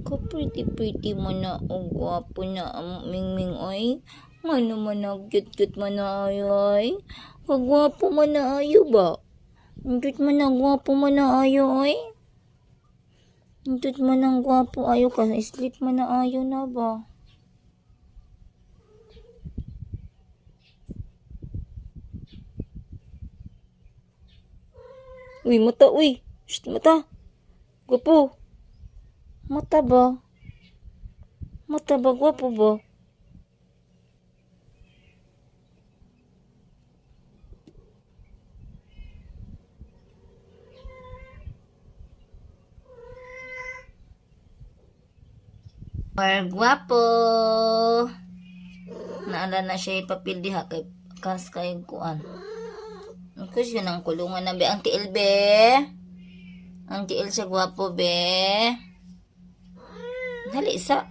Kapretty-pretty mo na o gwapo na ang mingming oy. Ngano man na cute-cute man na ay. Kagwapo man na ayo ba? Cute man na gwapo man na ayo oy. Cute man ang gwapo ayo ka. Sleep man na ayo na ba? Uy, mata, uy. Shh, mata. Gwapo. Mata ba? Mata ba? Gwapo ba? Gwapo. Naala na siya ipapildi ha kay kas kay kuan. Kasi yun ang kulungan na be. Ang tiil be. Ang tiil sa gwapo be. Dali isa.